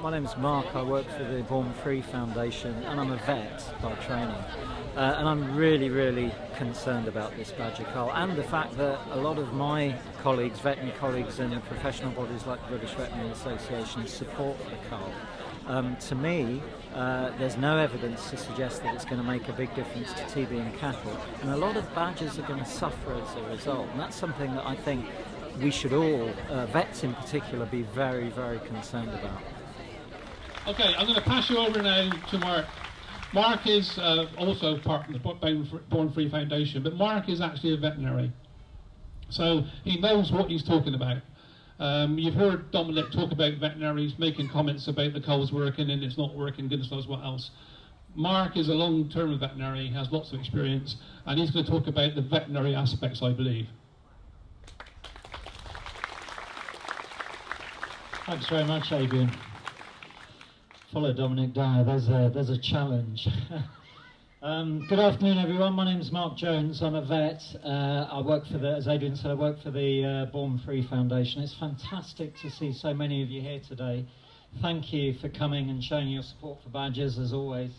My name's Mark. I work for the Born Free Foundation and I'm a vet by training. And I'm really concerned about this badger cull and the fact that a lot of my colleagues, veterinary colleagues in professional bodies like the British Veterinary Association support the cull. To me, there's no evidence to suggest that it's going to make a big difference to TB in cattle, and a lot of badgers are going to suffer as a result, and that's something that I think we should all, vets in particular, be very concerned about. Okay, I'm going to pass you over now to Mark. Mark is also part of the Born Free Foundation, but Mark is actually a veterinary, so he knows what he's talking about. You've heard Dominic talk about veterinaries making comments about the culls working and it's not working, goodness knows what else. Mark is a long-term veterinary, has lots of experience, and he's going to talk about the veterinary aspects, I believe. Thanks very much, Adrian. Follow Dominic Dyer, there's a challenge. Good afternoon, everyone. My name's Mark Jones. I'm a vet. I work for as Adrian said, I work for the Born Free Foundation. It's fantastic to see so many of you here today. Thank you for coming and showing your support for badgers, as always.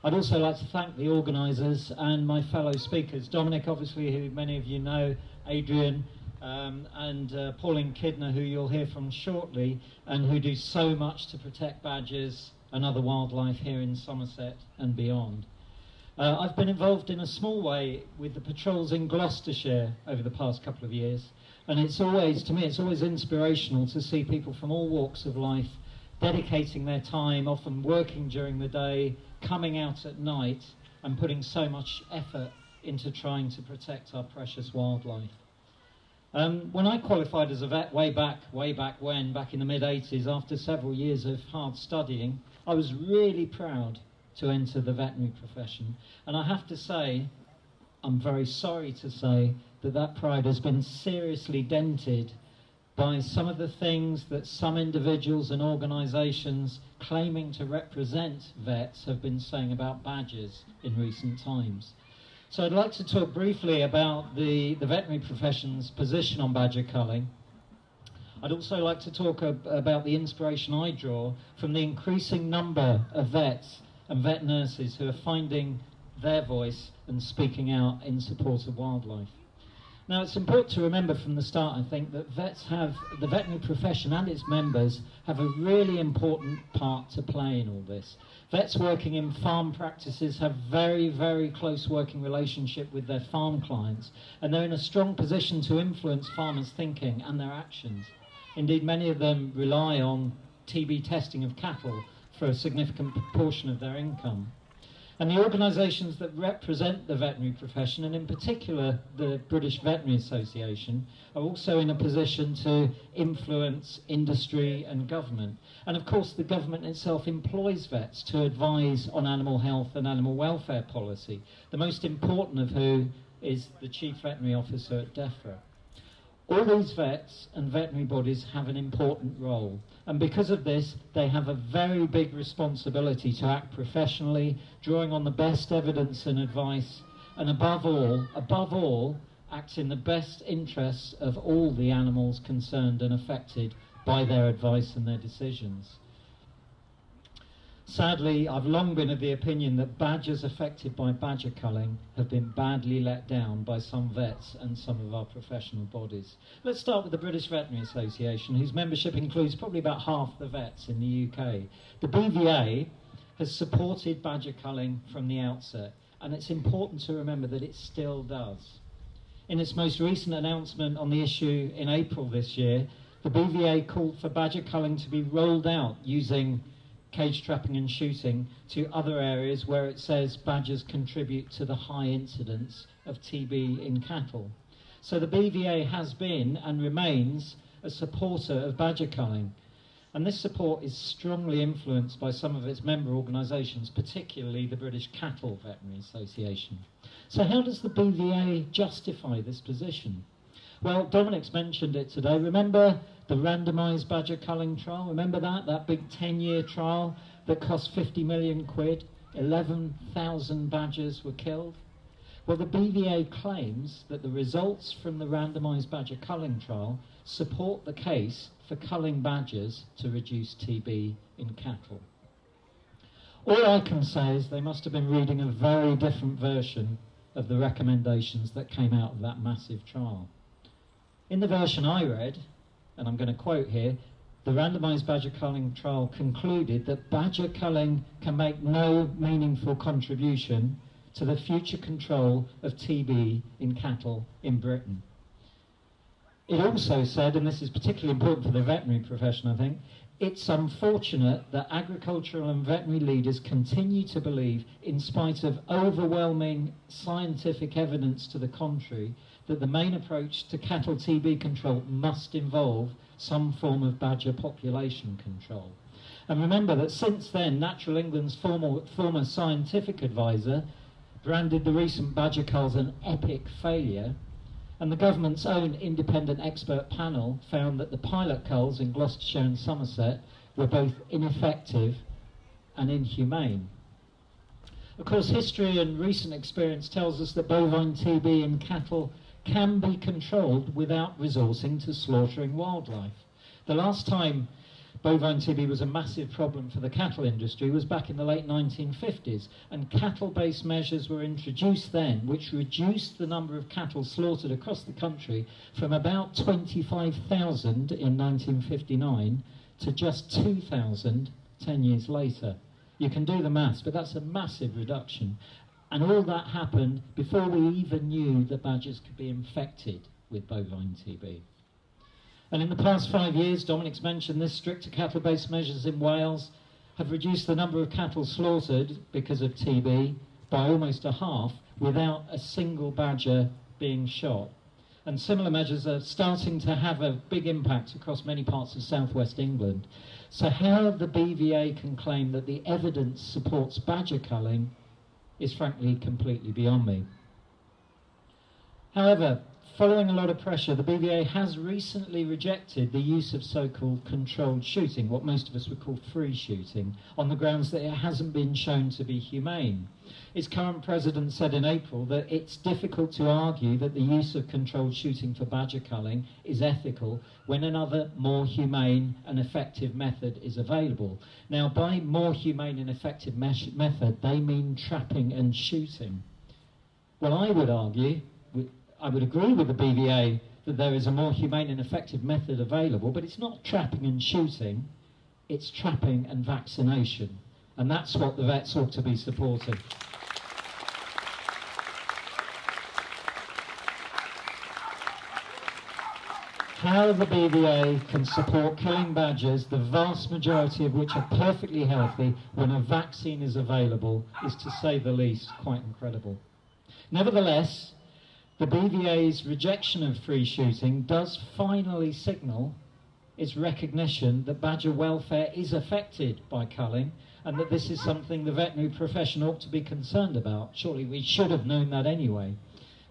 I'd also like to thank the organisers and my fellow speakers. Dominic, obviously, who many of you know, Adrian, and Pauline Kidner, who you'll hear from shortly, and who do so much to protect badgers and other wildlife here in Somerset and beyond. I've been involved in a small way with the patrols in Gloucestershire over the past couple of years, and it's always, to me, it's always inspirational to see people from all walks of life dedicating their time, often working during the day, coming out at night, and putting so much effort into trying to protect our precious wildlife. When I qualified as a vet way back when, back in the mid-80s, after several years of hard studying, I was really proud to enter the veterinary profession. And I have to say, I'm very sorry to say, that pride has been seriously dented by some of the things that some individuals and organisations claiming to represent vets have been saying about badgers in recent times. So I'd like to talk briefly about the veterinary profession's position on badger culling. I'd also like to talk about the inspiration I draw from the increasing number of vets and vet nurses who are finding their voice and speaking out in support of wildlife. Now, it's important to remember from the start, I think, that the veterinary profession and its members have a really important part to play in all this. Vets working in farm practices have very close working relationship with their farm clients, and they're in a strong position to influence farmers' thinking and their actions. Indeed, many of them rely on TB testing of cattle for a significant proportion of their income. And the organisations that represent the veterinary profession, and in particular the British Veterinary Association, are also in a position to influence industry and government. And of course the government itself employs vets to advise on animal health and animal welfare policy, the most important of who is the Chief Veterinary Officer at DEFRA. All these vets and veterinary bodies have an important role, and because of this they have a very big responsibility to act professionally, drawing on the best evidence and advice, and above all, act in the best interests of all the animals concerned and affected by their advice and their decisions. Sadly, I've long been of the opinion that badgers affected by badger culling have been badly let down by some vets and some of our professional bodies. Let's start with the British Veterinary Association, whose membership includes probably about half the vets in the UK. The BVA has supported badger culling from the outset, and it's important to remember that it still does. In its most recent announcement on the issue in April this year, the BVA called for badger culling to be rolled out using cage trapping and shooting to other areas where it says badgers contribute to the high incidence of TB in cattle. So the BVA has been and remains a supporter of badger culling, and this support is strongly influenced by some of its member organisations, particularly the British Cattle Veterinary Association. So how does the BVA justify this position? Well, Dominic's mentioned it today. Remember the randomised badger culling trial? Remember that big 10-year trial that cost 50 million quid? 11,000 badgers were killed? Well, the BVA claims that the results from the randomised badger culling trial support the case for culling badgers to reduce TB in cattle. All I can say is they must have been reading a very different version of the recommendations that came out of that massive trial. In the version I read, and I'm going to quote here, the randomised badger culling trial concluded that badger culling can make no meaningful contribution to the future control of TB in cattle in Britain. It also said, and this is particularly important for the veterinary profession, I think, it's unfortunate that agricultural and veterinary leaders continue to believe, in spite of overwhelming scientific evidence to the contrary, that the main approach to cattle TB control must involve some form of badger population control. And remember that since then, Natural England's former scientific advisor branded the recent badger culls an epic failure, and the government's own independent expert panel found that the pilot culls in Gloucestershire and Somerset were both ineffective and inhumane. Of course, history and recent experience tells us that bovine TB in cattle can be controlled without resorting to slaughtering wildlife. The last time bovine TB was a massive problem for the cattle industry was back in the late 1950s, and cattle-based measures were introduced then which reduced the number of cattle slaughtered across the country from about 25,000 in 1959 to just 2,000 10 years later. You can do the maths, but that's a massive reduction. And all that happened before we even knew that badgers could be infected with bovine TB. And in the past 5 years, Dominic's mentioned this, stricter cattle-based measures in Wales have reduced the number of cattle slaughtered because of TB by almost a half without a single badger being shot. And similar measures are starting to have a big impact across many parts of southwest England. So how the BVA can claim that the evidence supports badger culling is frankly completely beyond me. However, following a lot of pressure, the BVA has recently rejected the use of so-called controlled shooting, what most of us would call free shooting, on the grounds that it hasn't been shown to be humane. Its current president said in April that it's difficult to argue that the use of controlled shooting for badger culling is ethical when another more humane and effective method is available. Now, by more humane and effective method, they mean trapping and shooting. Well, I would argue, I would agree with the BVA that there is a more humane and effective method available, but it's not trapping and shooting, it's trapping and vaccination. And that's what the vets ought to be supporting. How the BVA can support killing badgers, the vast majority of which are perfectly healthy, when a vaccine is available, is, to say the least, quite incredible. Nevertheless, the BVA's rejection of free shooting does finally signal its recognition that badger welfare is affected by culling, and that this is something the veterinary profession ought to be concerned about. Surely we should have known that anyway.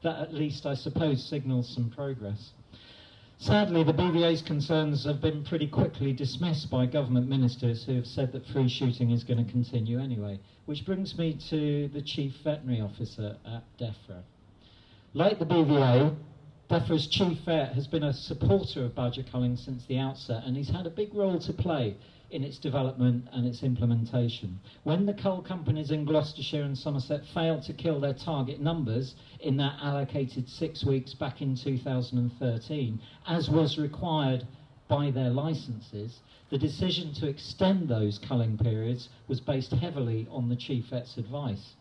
That at least, I suppose, signals some progress. Sadly, the BVA's concerns have been pretty quickly dismissed by government ministers who have said that free shooting is going to continue anyway, which brings me to the Chief Veterinary Officer at DEFRA. Like the BVA, DEFRA's chief vet has been a supporter of badger culling since the outset, and he's had a big role to play in its development and its implementation. When the cull companies in Gloucestershire and Somerset failed to kill their target numbers in that allocated 6 weeks back in 2013, as was required by their licences, the decision to extend those culling periods was based heavily on the chief vet's advice.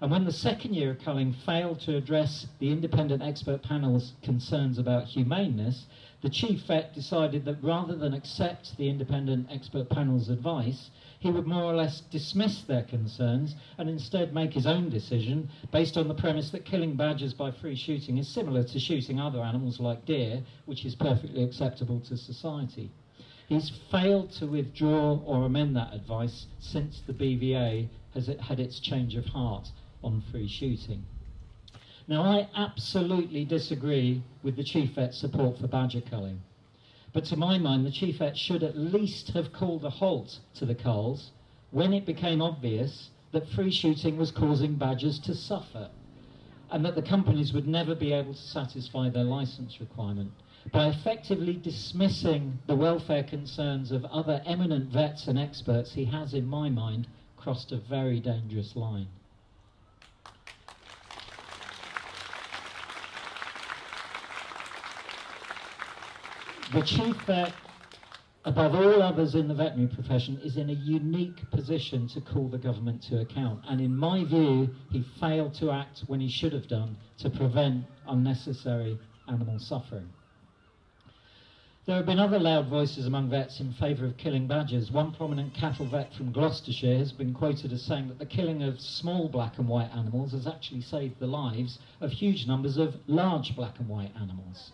And when the second year of culling failed to address the independent expert panel's concerns about humaneness, the chief vet decided that rather than accept the independent expert panel's advice, he would more or less dismiss their concerns and instead make his own decision based on the premise that killing badgers by free shooting is similar to shooting other animals like deer, which is perfectly acceptable to society. He's failed to withdraw or amend that advice since the BVA has had its change of heart on free shooting. Now, I absolutely disagree with the chief vet's support for badger culling, but to my mind the chief vet should at least have called a halt to the culls when it became obvious that free shooting was causing badgers to suffer and that the companies would never be able to satisfy their licence requirement. by effectively dismissing the welfare concerns of other eminent vets and experts, he has, in my mind, crossed a very dangerous line. The chief vet, above all others in the veterinary profession, is in a unique position to call the government to account. And in my view, he failed to act when he should have done to prevent unnecessary animal suffering. There have been other loud voices among vets in favour of killing badgers. One prominent cattle vet from Gloucestershire has been quoted as saying that the killing of small black and white animals has actually saved the lives of huge numbers of large black and white animals.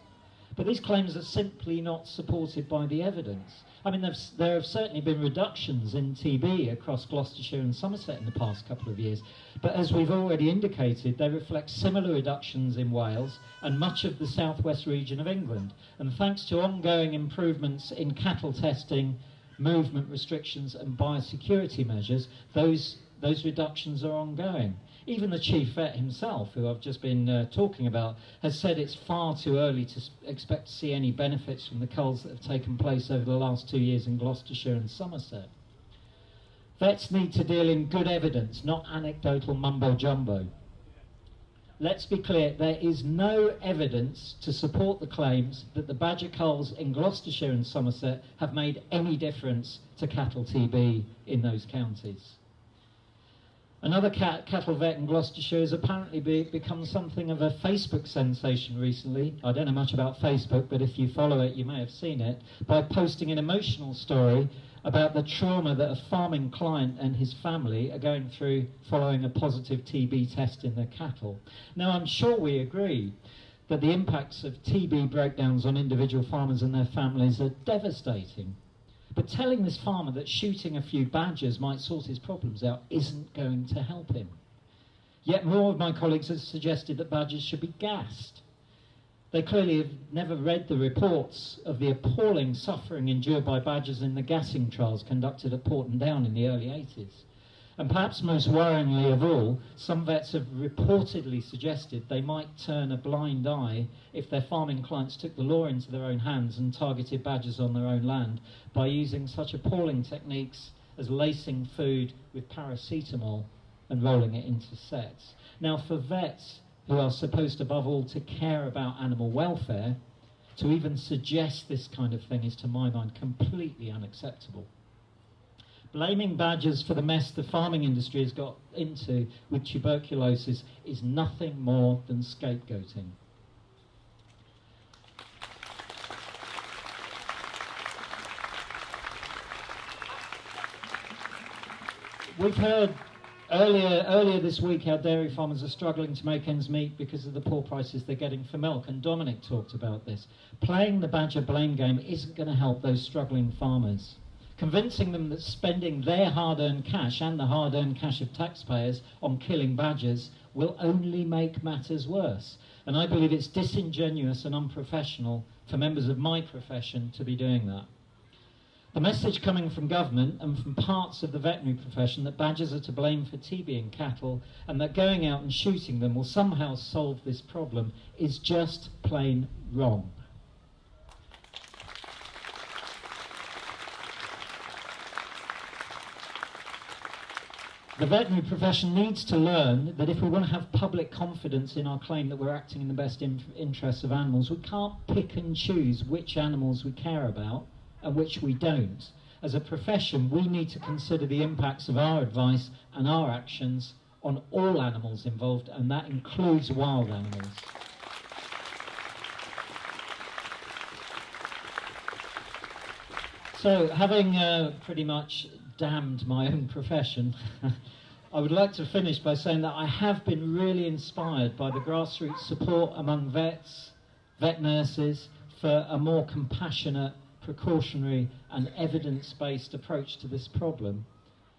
But these claims are simply not supported by the evidence. I mean, there have certainly been reductions in TB across Gloucestershire and Somerset in the past couple of years, but as we've already indicated, they reflect similar reductions in Wales and much of the southwest region of England. And thanks to ongoing improvements in cattle testing, movement restrictions and biosecurity measures, those reductions are ongoing. Even the chief vet himself, who I've just been talking about, has said it's far too early to expect to see any benefits from the culls that have taken place over the last 2 years in Gloucestershire and Somerset. Vets need to deal in good evidence, not anecdotal mumbo-jumbo. Let's be clear, there is no evidence to support the claims that the badger culls in Gloucestershire and Somerset have made any difference to cattle TB in those counties. Another cattle vet in Gloucestershire has apparently become something of a Facebook sensation recently. I don't know much about Facebook, but if you follow it, you may have seen it, by posting an emotional story about the trauma that a farming client and his family are going through following a positive TB test in their cattle. Now, I'm sure we agree that the impacts of TB breakdowns on individual farmers and their families are devastating. But telling this farmer that shooting a few badgers might sort his problems out isn't going to help him. Yet more of my colleagues have suggested that badgers should be gassed. They clearly have never read the reports of the appalling suffering endured by badgers in the gassing trials conducted at Taunton Down in the early 80s. And perhaps most worryingly of all, some vets have reportedly suggested they might turn a blind eye if their farming clients took the law into their own hands and targeted badgers on their own land by using such appalling techniques as lacing food with paracetamol and rolling it into sets. Now, for vets who are supposed above all to care about animal welfare, to even suggest this kind of thing is, to my mind, completely unacceptable. Blaming badgers for the mess the farming industry has got into with tuberculosis is nothing more than scapegoating. We've heard earlier this week how dairy farmers are struggling to make ends meet because of the poor prices they're getting for milk, and Dominic talked about this. Playing the badger blame game isn't going to help those struggling farmers. Convincing them that spending their hard-earned cash and the hard-earned cash of taxpayers on killing badgers will only make matters worse. And I believe it's disingenuous and unprofessional for members of my profession to be doing that. The message coming from government and from parts of the veterinary profession that badgers are to blame for TB in cattle and that going out and shooting them will somehow solve this problem is just plain wrong. The veterinary profession needs to learn that if we want to have public confidence in our claim that we're acting in the best interests of animals, we can't pick and choose which animals we care about and which we don't. As a profession, we need to consider the impacts of our advice and our actions on all animals involved, and that includes wild animals. So, having pretty much damned my own profession, I would like to finish by saying that I have been really inspired by the grassroots support among vets, vet nurses, for a more compassionate, precautionary and evidence-based approach to this problem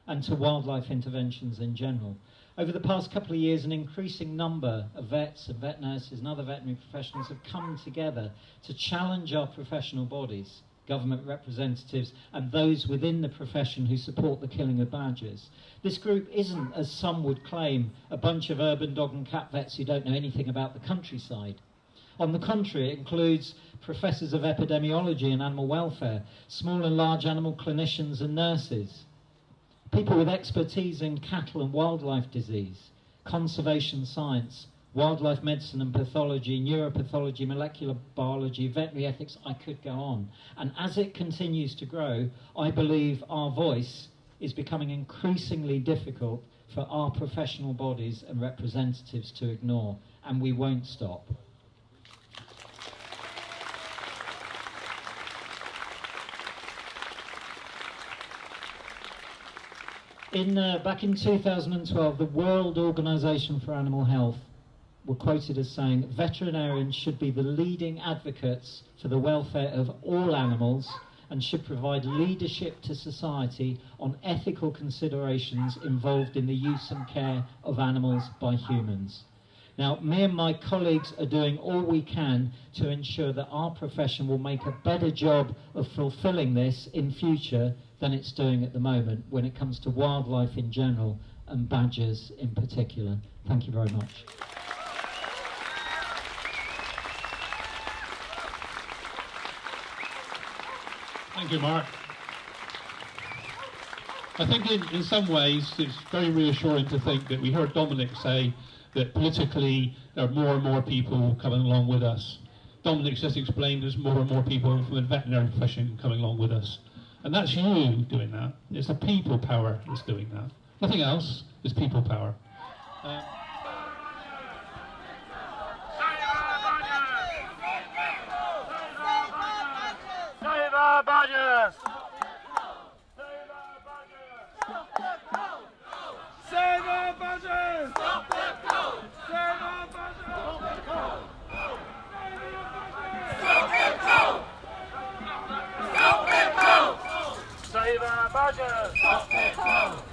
and to wildlife interventions in general. Over the past couple of years, an increasing number of vets and vet nurses and other veterinary professionals have come together to challenge our professional bodies, government representatives and those within the profession who support the killing of badgers. This group isn't, as some would claim, a bunch of urban dog and cat vets who don't know anything about the countryside. On the contrary, it includes professors of epidemiology and animal welfare, small and large animal clinicians and nurses, people with expertise in cattle and wildlife disease, conservation science, wildlife medicine and pathology, neuropathology, molecular biology, veterinary ethics. I could go on. And as it continues to grow, I believe our voice is becoming increasingly difficult for our professional bodies and representatives to ignore, and we won't stop. Back in 2012, the World Organization for Animal Health were quoted as saying, veterinarians should be the leading advocates for the welfare of all animals and should provide leadership to society on ethical considerations involved in the use and care of animals by humans. Now, me and my colleagues are doing all we can to ensure that our profession will make a better job of fulfilling this in future than it's doing at the moment when it comes to wildlife in general and badgers in particular. Thank you very much. Thank you, Mark. I think in some ways it's very reassuring to think that we heard Dominic say that politically there are more and more people coming along with us. Dominic's just explained there's more and more people from the veterinary profession coming along with us. And that's you doing that. It's the people power that's doing that. Nothing else, it's people power. Save our badgers! Save our badgers! Stop the cold! Save our badgers! Stop the cold! Stop the cold! Stop the cold! Save our badgers! Stop the cold!